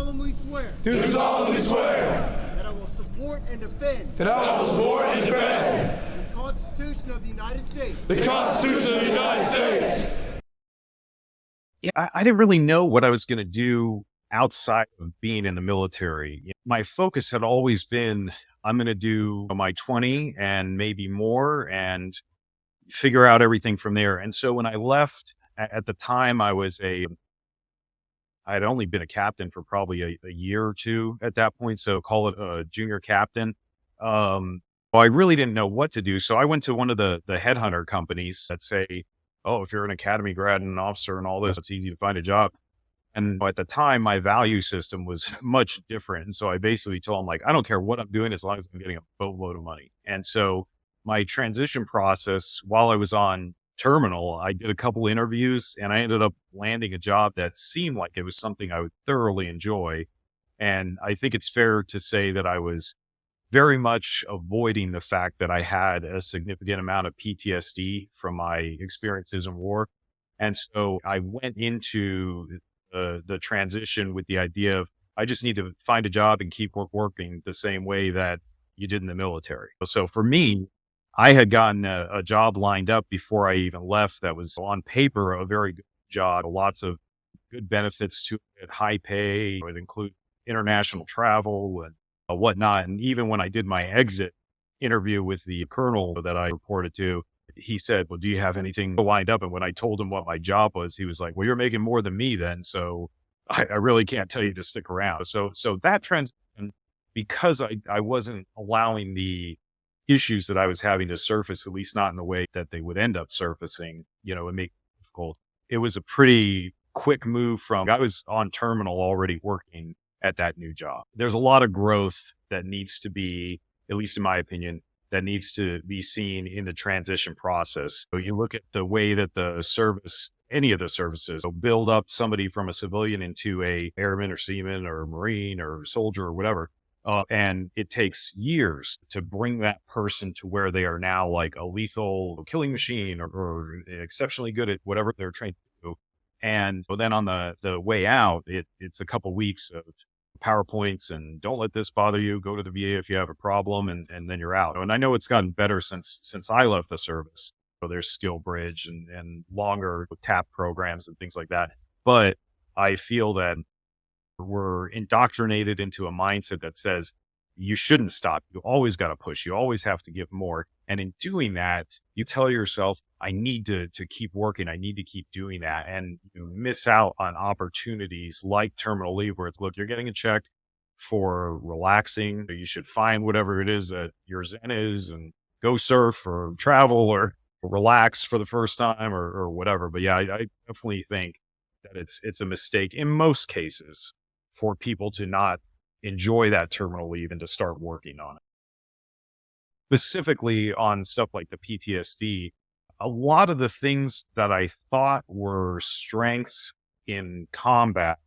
solemnly swear do solemnly swear that I will support and defend that I will support and defend the Constitution of the United States the Constitution of the United States. Yeah, I didn't really know what I was going to do outside of being in the military. My focus had always been, I'm going to do my 20 and maybe more and figure out everything from there. And so when I left at the time, I'd only been a captain for probably a year or two at that point. So call it a junior captain. Well, I really didn't know what to do. So I went to one of the headhunter companies that say, oh, if you're an academy grad and an officer and all this, it's easy to find a job. And at the time, my value system was much different. And so I basically told them, like, I don't care what I'm doing as long as I'm getting a boatload of money. And so my transition process, while I was on terminal, I did a couple interviews and I ended up landing a job that seemed like it was something I would thoroughly enjoy. And I think it's fair to say that I was very much avoiding the fact that I had a significant amount of PTSD from my experiences in war. And so I went into the transition with the idea of, I just need to find a job and keep working the same way that you did in the military. So for me, I had gotten a job lined up before I even left that was on paper a very good job, lots of good benefits to it, high pay. It would include international travel and whatnot. And even when I did my exit interview with the colonel that I reported to, he said, well, do you have anything lined up? And when I told him what my job was, he was like, well, you're making more than me then. So I really can't tell you to stick around. So that transition, because I wasn't allowing the issues that I was having to surface, at least not in the way that they would end up surfacing, and make it difficult. It was a pretty quick move from, I was on terminal already working at that new job. There's a lot of growth that needs to be, at least in my opinion, that needs to be seen in the transition process. So you look at the way that the service, any of the services, build up somebody from a civilian into a airman or seaman or Marine or soldier or whatever. And it takes years to bring that person to where they are now, like a lethal killing machine or exceptionally good at whatever they're trained to do. And then on the way out, it's a couple weeks of PowerPoints and don't let this bother you. Go to the VA if you have a problem, and then you're out. And I know it's gotten better since I left the service. So there's skill bridge and longer TAP programs and things like that. But I feel that we're indoctrinated into a mindset that says you shouldn't stop. You always got to push. You always have to give more. And in doing that, you tell yourself, I need to keep working. I need to keep doing that. And you miss out on opportunities like terminal leave, where it's, look, you're getting a check for relaxing. You should find whatever it is that your zen is and go surf or travel or relax for the first time or whatever. But yeah, I definitely think that it's a mistake in most cases for people to not enjoy that terminal leave and to start working on it. Specifically on stuff like the PTSD, a lot of the things that I thought were strengths in combat,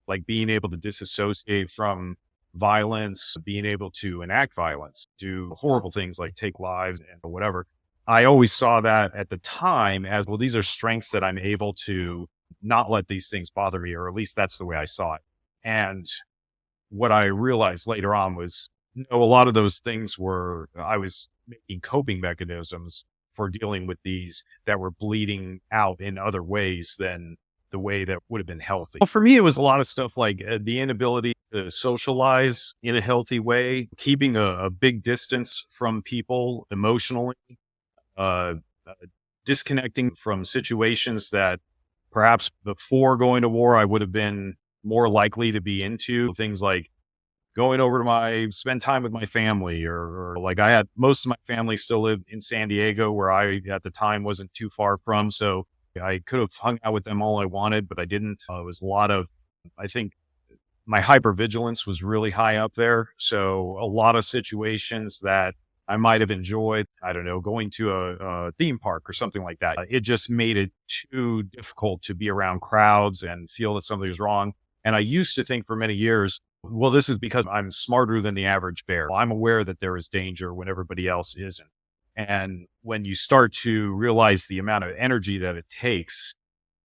like being able to disassociate from violence, being able to enact violence, do horrible things like take lives and whatever. I always saw that at the time as, well, these are strengths that I'm able to not let these things bother me, or at least that's the way I saw it. And what I realized later on was, a lot of those things I was making coping mechanisms for dealing with these that were bleeding out in other ways than the way that would have been healthy. Well, for me, it was a lot of stuff like the inability to socialize in a healthy way, keeping a big distance from people emotionally, disconnecting from situations that perhaps before going to war, I would have been more likely to be into, things like going over to spend time with my family, or like I had most of my family still lived in San Diego, where I at the time wasn't too far from. So I could have hung out with them all I wanted, but I didn't. It was a lot of, I think my hypervigilance was really high up there. So a lot of situations that I might have enjoyed, I don't know, going to a theme park or something like that. It just made it too difficult to be around crowds and feel that something was wrong. And I used to think for many years, well, this is because I'm smarter than the average bear. I'm aware that there is danger when everybody else isn't. And when you start to realize the amount of energy that it takes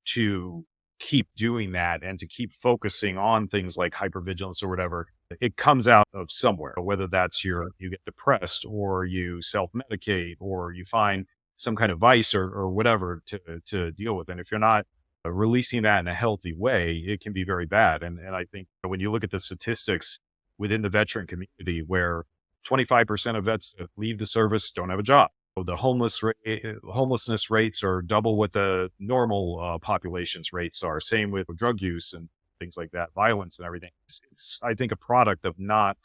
to keep doing that and to keep focusing on things like hypervigilance or whatever, it comes out of somewhere, whether that's you get depressed or you self-medicate or you find some kind of vice or whatever to deal with. And if you're not releasing that in a healthy way, it can be very bad. And I think when you look at the statistics within the veteran community, where 25% of vets that leave the service don't have a job. The homelessness rates are double what the normal population's rates are. Same with drug use and things like that, violence and everything. It's, I think, a product of not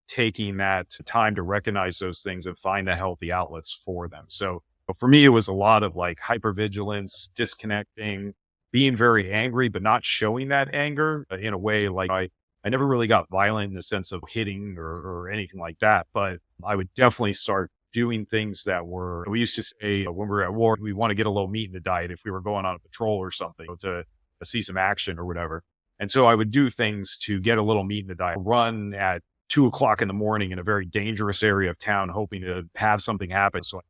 taking that time to recognize those things and find the healthy outlets for them. So for me, it was a lot of like hypervigilance, disconnecting, being very angry, but not showing that anger in a way. Like I never really got violent in the sense of hitting or anything like that, but I would definitely start doing things that we used to say when we were at war, we want to get a little meat in the diet if we were going on a patrol or something to see some action or whatever. And so I would do things to get a little meat in the diet, run at 2:00 in the morning in a very dangerous area of town, hoping to have something happen so I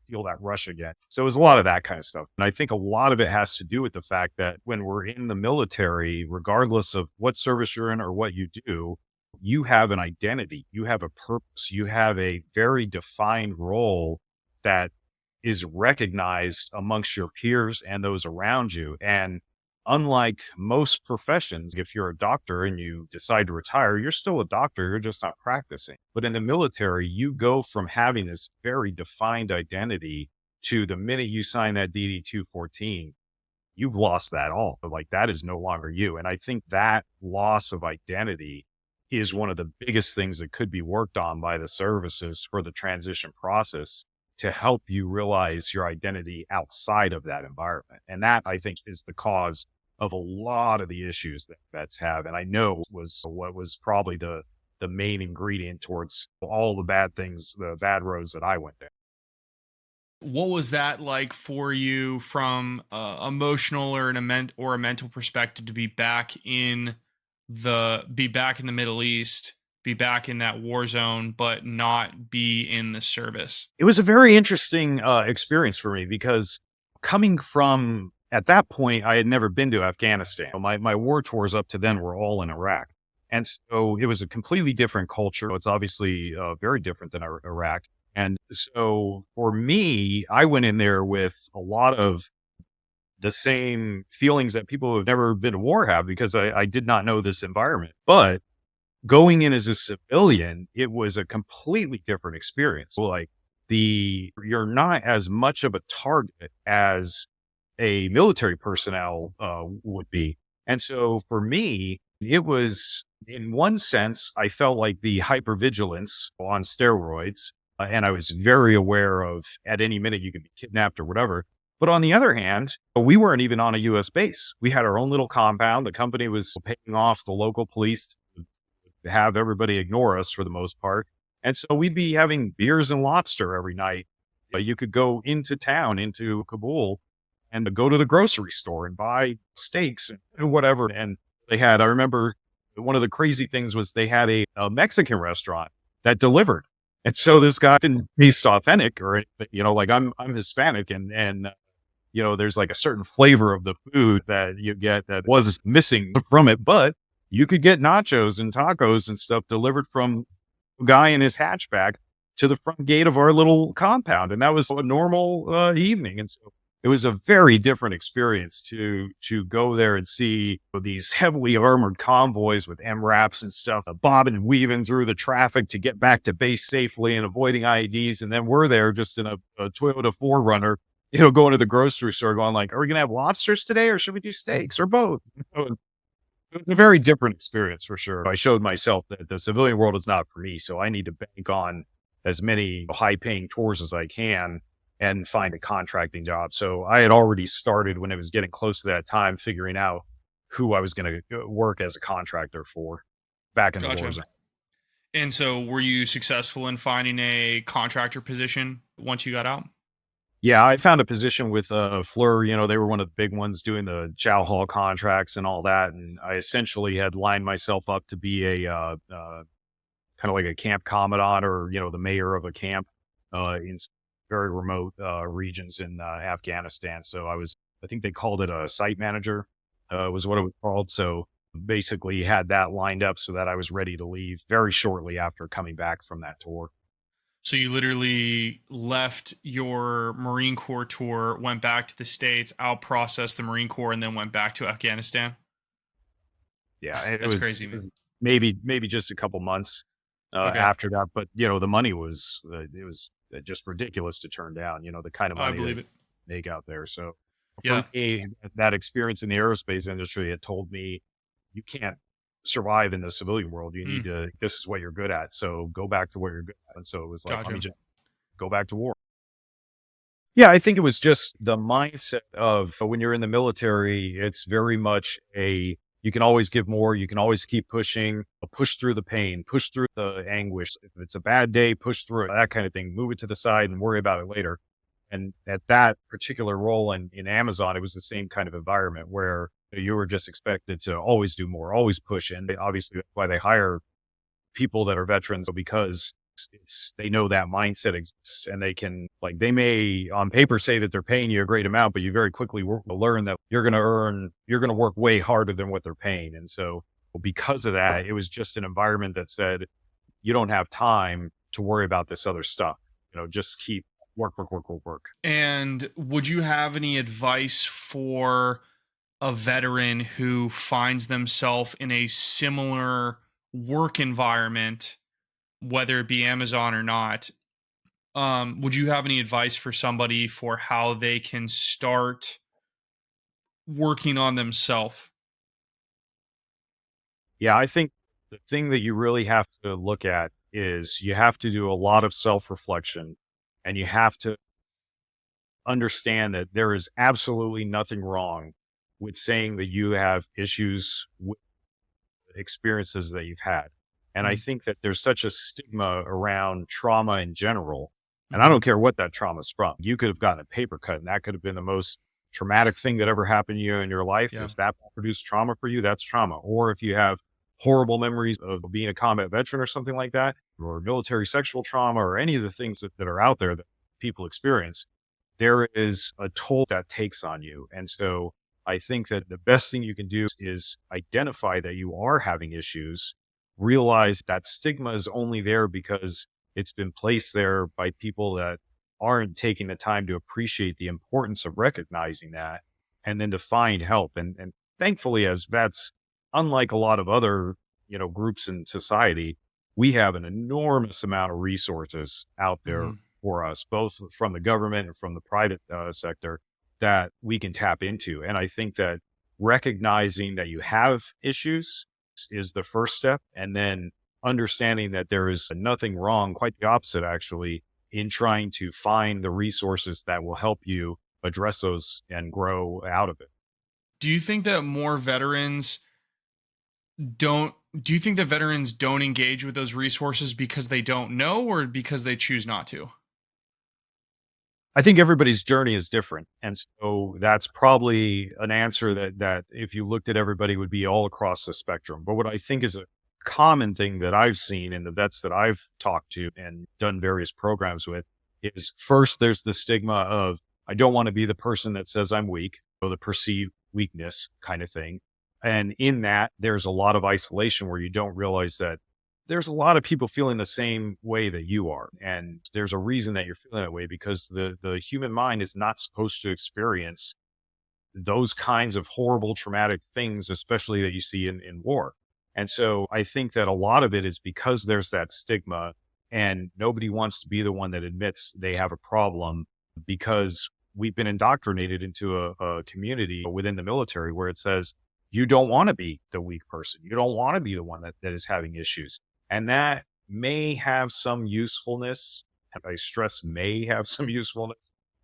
feel that rush again. So it was a lot of that kind of stuff. And I think a lot of it has to do with the fact that when we're in the military, regardless of what service you're in or what you do, you have an identity, you have a purpose, you have a very defined role that is recognized amongst your peers and those around you. And unlike most professions, if you're a doctor and you decide to retire, you're still a doctor, you're just not practicing. But in the military, you go from having this very defined identity to the minute you sign that DD 214, you've lost that all. Like that is no longer you. And I think that loss of identity is one of the biggest things that could be worked on by the services for the transition process to help you realize your identity outside of that environment. And that, I think, is the cause of a lot of the issues that vets have. And I know was what was probably the main ingredient towards all the bad things, the bad roads that I went down. What was that like for you from emotional or a mental perspective to be back in the Middle East, be back in that war zone, but not be in the service? It was a very interesting experience for me because coming from, at that point, I had never been to Afghanistan. My war tours up to then were all in Iraq. And so it was a completely different culture. It's obviously very different than Iraq. And so for me, I went in there with a lot of the same feelings that people who have never been to war have because I did not know this environment. But going in as a civilian, it was a completely different experience. Like you're not as much of a target as a military personnel would be. And so for me, it was, in one sense, I felt like the hypervigilance on steroids. And I was very aware of at any minute you could be kidnapped or whatever. But on the other hand, we weren't even on a U.S. base. We had our own little compound. The company was paying off the local police to have everybody ignore us for the most part. And so we'd be having beers and lobster every night. You could go into town, into Kabul, and go to the grocery store and buy steaks and whatever. And I remember one of the crazy things was they had a Mexican restaurant that delivered. And so this guy didn't taste authentic or anything, like I'm Hispanic and there's like a certain flavor of the food that you get that was missing from it, but you could get nachos and tacos and stuff delivered from a guy in his hatchback to the front gate of our little compound. And that was a normal evening. And so it was a very different experience to go there and see these heavily armored convoys with MRAPs and stuff, bobbing and weaving through the traffic to get back to base safely and avoiding IEDs. And then we're there just in a Toyota 4Runner, going to the grocery store going like, are we going to have lobsters today or should we do steaks or both? It was a very different experience for sure. I showed myself that the civilian world is not for me. So I need to bank on as many high paying tours as I can and find a contracting job. So I had already started when it was getting close to that time, figuring out who I was going to work as a contractor for back in the war zone. And so were you successful in finding a contractor position once you got out? Yeah, I found a position with Fleur. They were one of the big ones doing the Chow Hall contracts and all that. And I essentially had lined myself up to be a kind of like a camp commandant or, the mayor of a camp in very remote regions in Afghanistan. So I think they called it a site manager. was what it was called. So basically had that lined up so that I was ready to leave very shortly after coming back from that tour. So you literally left your Marine Corps tour, went back to the States, out processed the Marine Corps, and then went back to Afghanistan. Yeah, That's crazy, it man. was maybe just a couple months Okay. after that, but the money was it was just ridiculous to turn down. The kind of I money believe they it. make out there. So for Yeah. me, that experience in the aerospace industry had told me you can't survive in the civilian world. You need Mm, to. This is what you're good at. So go back to what you're good at. And so it was like, let me gotcha. just go back to war. Yeah, I think it was just the mindset of when you're in the military, it's very much you can always give more, you can always keep pushing, push through the pain, push through the anguish. If it's a bad day, push through it, that kind of thing, move it to the side and worry about it later. And at that particular role in Amazon, it was the same kind of environment where you were just expected to always do more, always push. And obviously that's why they hire people that are veterans because they know that mindset exists and they can they may on paper say that they're paying you a great amount, but you very quickly will learn that you're going to work way harder than what they're paying. And so because of that, it was just an environment that said, you don't have time to worry about this other stuff. Just keep work, work, work, work, work. And would you have any advice for a veteran who finds themselves in a similar work environment, whether it be Amazon or not? Would you have any advice for somebody for how they can start working on themselves? Yeah, I think the thing that you really have to look at is you have to do a lot of self-reflection and you have to understand that there is absolutely nothing wrong with saying that you have issues with experiences that you've had. And I Mm, think that there's such a stigma around trauma in general. And I mhm. don't care what that trauma's from. You could have gotten a paper cut and that could have been the most traumatic thing that ever happened to you in your life. Yeah. If that produced trauma for you, that's trauma. Or if you have horrible memories of being a combat veteran or something like that, or military sexual trauma, or any of the things that are out there that people experience, there is a toll that takes on you. And so I think that the best thing you can do is identify that you are having issues, realize that stigma is only there because it's been placed there by people that aren't taking the time to appreciate the importance of recognizing that and then to find help. And thankfully, as vets, unlike a lot of other, groups in society, we have an enormous amount of resources out there Mhm. for us, both from the government and from the private sector that we can tap into. And I think that recognizing that you have issues is the first step. And then understanding that there is nothing wrong, quite the opposite, actually, in trying to find the resources that will help you address those and grow out of it. Do you think that more veterans don't do you think that veterans don't engage with those resources because they don't know or because they choose not to? I think everybody's journey is different. And so that's probably an answer that if you looked at everybody would be all across the spectrum. But what I think is a common thing that I've seen in the vets that I've talked to and done various programs with is first there's the stigma of I don't want to be the person that says I'm weak, or the perceived weakness kind of thing. And in that, there's a lot of isolation where you don't realize that there's a lot of people feeling the same way that you are. And there's a reason that you're feeling that way because the human mind is not supposed to experience those kinds of horrible traumatic things, especially that you see in war. And so I think that a lot of it is because there's that stigma and nobody wants to be the one that admits they have a problem because we've been indoctrinated into a community within the military where it says, you don't want to be the weak person. You don't want to be the one that is having issues. And that may have some usefulness. And I stress may have some usefulness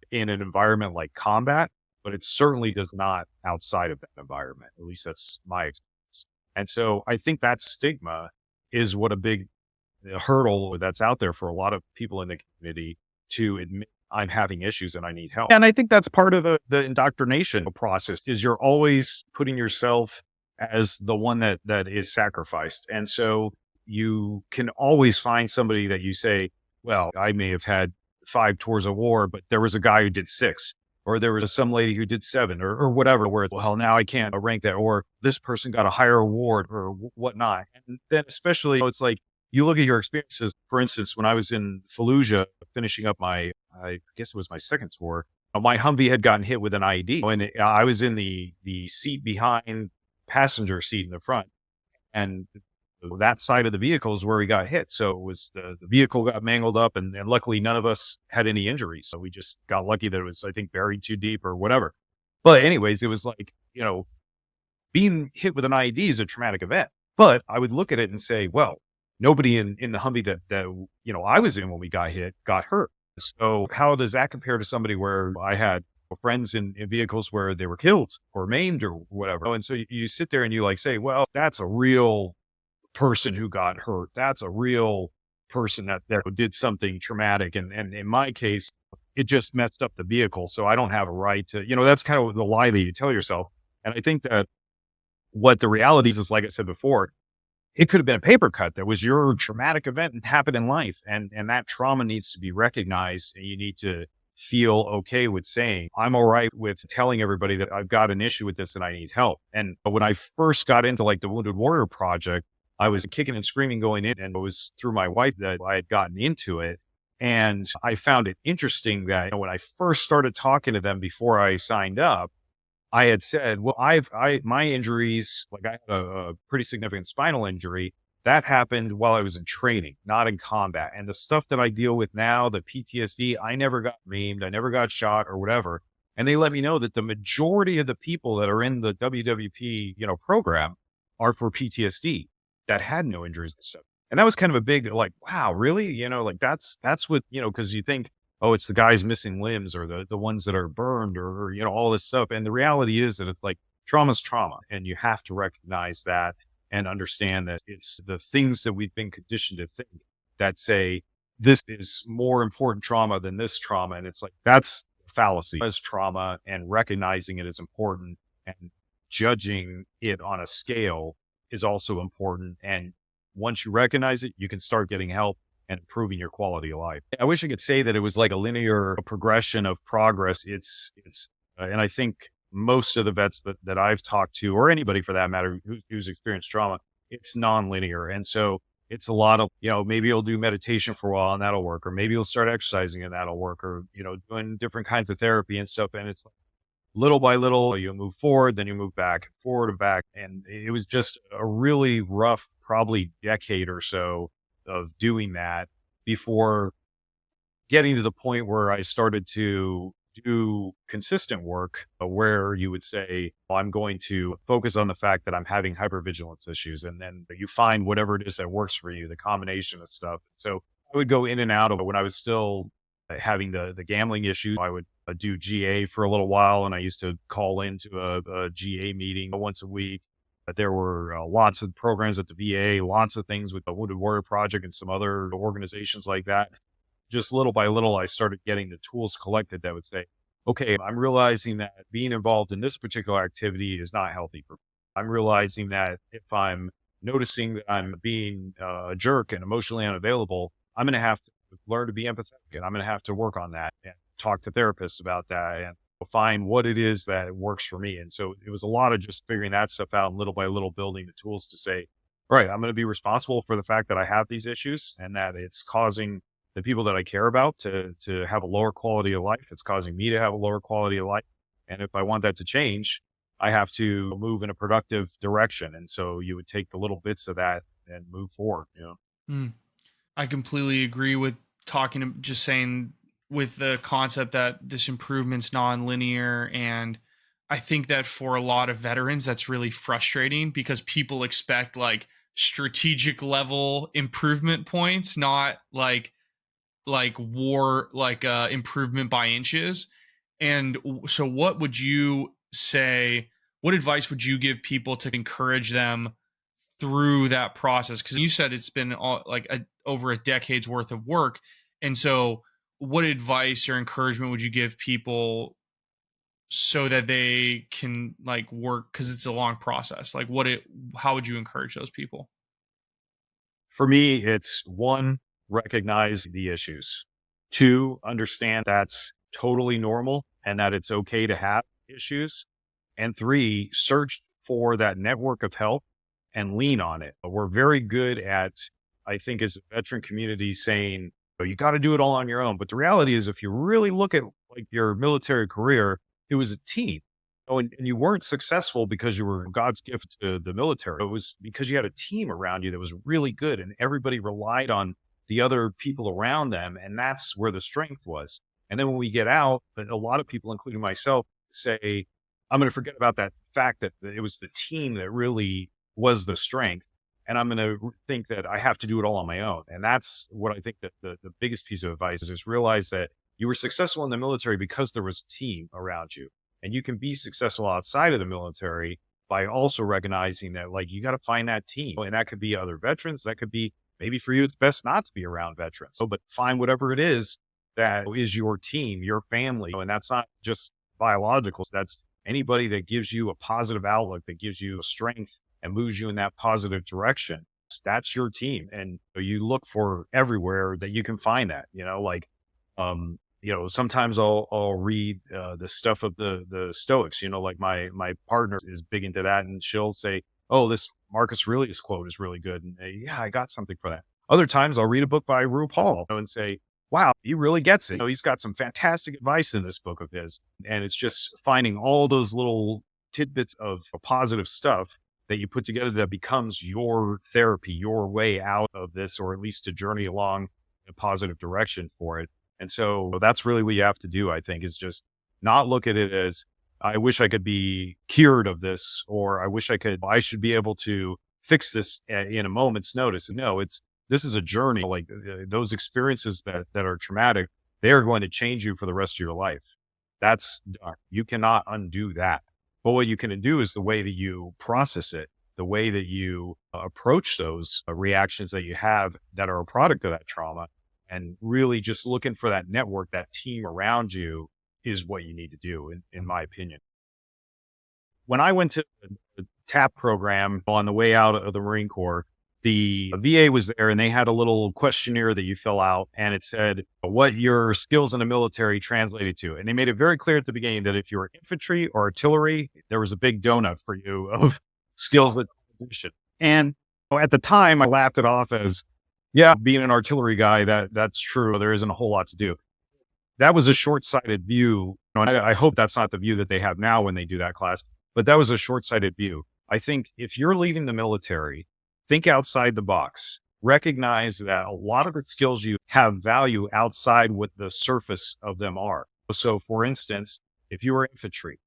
in an environment like combat, but it certainly does not outside of that environment. At least that's my experience. And so I think that stigma is what a big hurdle that's out there for a lot of people in the community to admit I'm having issues and I need help. And I think that's part of the indoctrination process is you're always putting yourself as the one that is sacrificed. And so you can always find somebody that you say, well, I may have had 5 tours of war, but there was a guy who did 6, or there was some lady who did 7 or whatever, where it's, well, now I can't rank that, or this person got a higher award or whatnot. And then especially, it's like, you look at your experiences. For instance, when I was in Fallujah finishing up I guess it was my second tour, my Humvee had gotten hit with an IED, and I was in the seat behind, passenger seat in the front, and that side of the vehicle is where we got hit. So it was the vehicle got mangled up, and luckily none of us had any injuries. So we just got lucky that it was, I think, buried too deep or whatever. But anyways, it was like, being hit with an IED is a traumatic event. But I would look at it and say, well, nobody in the Humvee that I was in when we got hit got hurt. So how does that compare to somebody where I had friends in vehicles where they were killed or maimed or whatever? And so you sit there and you like say, well, that's a real person who got hurt. That's a real person that did something traumatic. And in my case, it just messed up the vehicle. So I don't have a right to, that's kind of the lie that you tell yourself. And I think that what the reality is, like I said before, it could have been a paper cut. That was your traumatic event and happened in life. And that trauma needs to be recognized. And you need to feel okay with saying, I'm all right with telling everybody that I've got an issue with this and I need help. And when I first got into like the Wounded Warrior Project, I was kicking and screaming going in, and it was through my wife that I had gotten into it. And I found it interesting that when I first started talking to them before I signed up, I had said, well, my injuries, like I had a pretty significant spinal injury that happened while I was in training, not in combat. And the stuff that I deal with now, the PTSD, I never got maimed, I never got shot or whatever. And they let me know that the majority of the people that are in the WWP, program are for PTSD that had no injuries and stuff. And that was kind of a big, like, wow, really? Like that's what, cause you think, oh, it's the guys missing limbs or the ones that are burned or all this stuff. And the reality is that it's like trauma's trauma. And you have to recognize that and understand that it's the things that we've been conditioned to think that say this is more important trauma than this trauma. And it's like, that's fallacy. As trauma, and recognizing it is important, and judging it on a scale is also important. And once you recognize it, you can start getting help and improving your quality of life. I wish I could say that it was like a linear progression of progress. And I think most of the vets that I've talked to, or anybody for that matter, who's experienced trauma, it's nonlinear. And so it's a lot of, maybe you'll do meditation for a while and that'll work, or maybe you'll start exercising and that'll work, or, doing different kinds of therapy and stuff. And it's like, little by little, you move forward, then you move back, forward and back. And it was just a really rough, probably decade or so of doing that before getting to the point where I started to do consistent work where you would say, well, I'm going to focus on the fact that I'm having hypervigilance issues. And then you find whatever it is that works for you, the combination of stuff. So I would go in and out of it. When I was still having the gambling issues, I would do GA for a little while. And I used to call into a GA meeting once a week. But there were lots of programs at the VA, lots of things with the Wounded Warrior Project and some other organizations like that. Just little by little, I started getting the tools collected that would say, okay, I'm realizing that being involved in this particular activity is not healthy for me. I'm realizing that if I'm noticing that I'm being a jerk and emotionally unavailable, I'm going to have to learn to be empathetic, and I'm going to have to work on that and talk to therapists about that and find what it is that works for me. And so it was a lot of just figuring that stuff out and little by little building the tools to say, all right, I'm going to be responsible for the fact that I have these issues and that it's causing the people that I care about to have a lower quality of life. It's causing me to have a lower quality of life. And if I want that to change, I have to move in a productive direction. And so you would take the little bits of that and move forward, I completely agree with just saying with the concept that this improvement's non-linear. And I think that for a lot of veterans, that's really frustrating because people expect like strategic level improvement points, not like war, improvement by inches. And so what would you say, what advice would you give people to encourage them through that process? Because you said it's been over a decade's worth of work. And so what advice or encouragement would you give people so that they can work? Because it's a long process. How would you encourage those people? For me, it's 1, recognize the issues. 2, understand that's totally normal and that it's okay to have issues. And 3, search for that network of help and lean on it. We're very good at, I think, as a veteran community saying, "Oh, you got to do it all on your own." But the reality is, if you really look at like your military career, it was a team. Oh, and you weren't successful because you were God's gift to the military. It was because you had a team around you that was really good and everybody relied on the other people around them. And that's where the strength was. And then when we get out, a lot of people, including myself, say, I'm going to forget about that fact that it was the team that really was the strength. And I'm going to think that I have to do it all on my own. And that's what I think that the biggest piece of advice is realize that you were successful in the military because there was a team around you. And you can be successful outside of the military by also recognizing that, like, you got to find that team. And that could be other veterans. That could be, maybe for you, it's best not to be around veterans. But find whatever it is that is your team, your family. And that's not just biological. That's anybody that gives you a positive outlook, that gives you strength and moves you in that positive direction. That's your team. And you look for everywhere that you can find that, sometimes I'll read the stuff of the Stoics, like my partner is big into that, and she'll say, "Oh, this Marcus Aurelius quote is really good." And yeah, I got something for that. Other times I'll read a book by RuPaul and say, "Wow, he really gets it. He's got some fantastic advice in this book of his." And it's just finding all those little tidbits of positive stuff that you put together that becomes your therapy, your way out of this, or at least to journey along a positive direction for it. And so that's really what you have to do, I think, is just not look at it as, I wish I could be cured of this, or I should be able to fix this in a moment's notice. No, this is a journey. Like those experiences that are traumatic, they are going to change you for the rest of your life. You cannot undo that. But what you can do is the way that you process it, the way that you approach those reactions that you have that are a product of that trauma. And really just looking for that network, that team around you is what you need to do, in my opinion. When I went to the TAP program on the way out of the Marine Corps, the VA was there and they had a little questionnaire that you fill out, and it said what your skills in the military translated to. And they made it very clear at the beginning that if you were infantry or artillery, there was a big donut for you of skills that transition. And at the time I laughed it off as, yeah, being an artillery guy, that's true. There isn't a whole lot to do. That was a short-sighted view. And I hope that's not the view that they have now when they do that class, but that was a short-sighted view. I think if you're leaving the military, think outside the box. Recognize that a lot of the skills you have value outside what the surface of them are. So for instance, if you were infantry,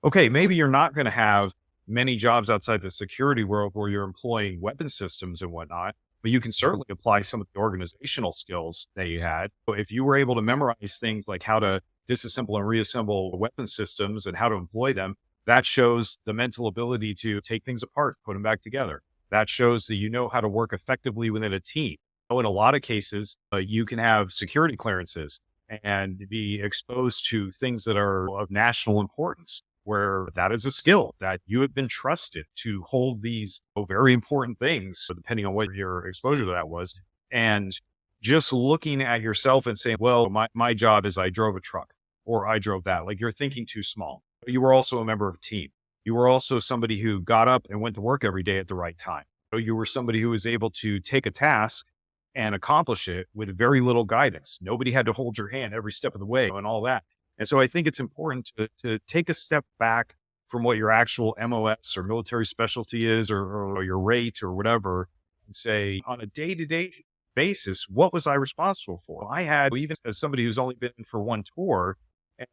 okay, maybe you're not going to have many jobs outside the security world where you're employing weapon systems and whatnot, but you can certainly apply some of the organizational skills that you had. If you were able to memorize things like how to disassemble and reassemble weapon systems and how to employ them, that shows the mental ability to take things apart, put them back together. That shows that you know how to work effectively within a team. In a lot of cases, you can have security clearances and be exposed to things that are of national importance, where that is a skill that you have been trusted to hold these very important things, depending on what your exposure to that was. And just looking at yourself and saying, well, my job is I drove a truck or I drove that. Like, you're thinking too small. You were also a member of a team. You were also somebody who got up and went to work every day at the right time. You were somebody who was able to take a task and accomplish it with very little guidance. Nobody had to hold your hand every step of the way and all that. And so I think it's important to take a step back from what your actual MOS or military specialty is, or your rate or whatever, and say, on a day-to-day basis, what was I responsible for? I had, even as somebody who's only been in for one tour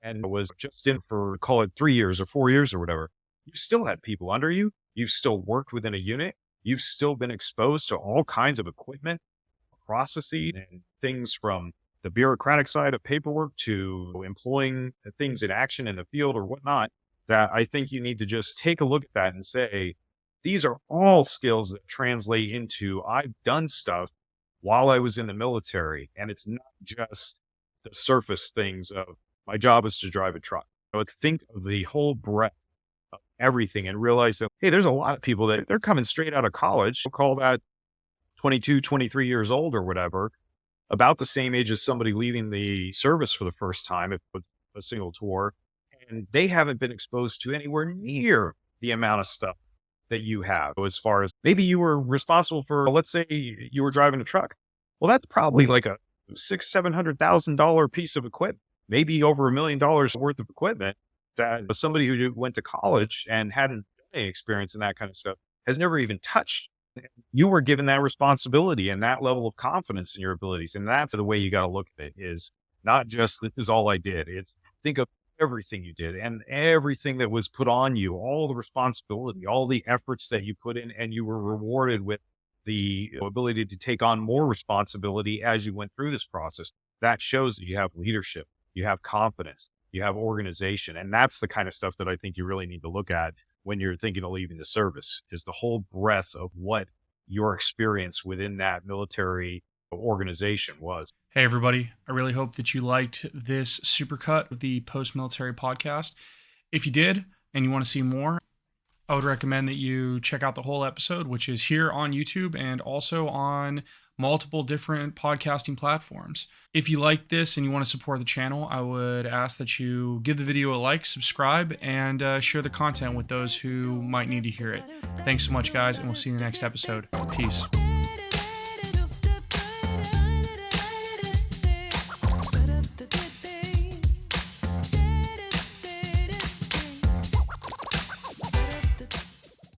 and was just in for, call it 3 years or 4 years or whatever, you still had people under you. You've still worked within a unit. You've still been exposed to all kinds of equipment, processes, and things from the bureaucratic side of paperwork to employing things in action in the field or whatnot, that I think you need to just take a look at that and say, these are all skills that translate into, I've done stuff while I was in the military. And it's not just the surface things of my job is to drive a truck. Think of the whole breadth of everything and realize that, hey, there's a lot of people that they're coming straight out of college. We'll call that 22, 23 years old or whatever, about the same age as somebody leaving the service for the first time with a single tour. and they haven't been exposed to anywhere near the amount of stuff that you have. As far as maybe you were responsible for, let's say you were driving a truck. Well, that's probably like a $600,000-$700,000 piece of equipment, maybe over $1 million worth of equipment that somebody who went to college and hadn't any experience in that kind of stuff has never even touched. You were given that responsibility and that level of confidence in your abilities. And that's the way you got to look at it, is not just, this is all I did. It's think of everything you did and everything that was put on you, all the responsibility, all the efforts that you put in, and you were rewarded with the ability to take on more responsibility as you went through this process. That shows that you have leadership, you have confidence, you have organization. And that's the kind of stuff that I think you really need to look at when you're thinking of leaving the service, is the whole breadth of what your experience within that military organization was. Hey, everybody. I really hope that you liked this supercut of the Post-Military Podcast. If you did and you want to see more, I would recommend that you check out the whole episode, which is here on YouTube and also on multiple different podcasting platforms. If you like this and you want to support the channel, I would ask that you give the video a like, subscribe, and share the content with those who might need to hear it. Thanks so much, guys, and we'll see you in the next episode. Peace.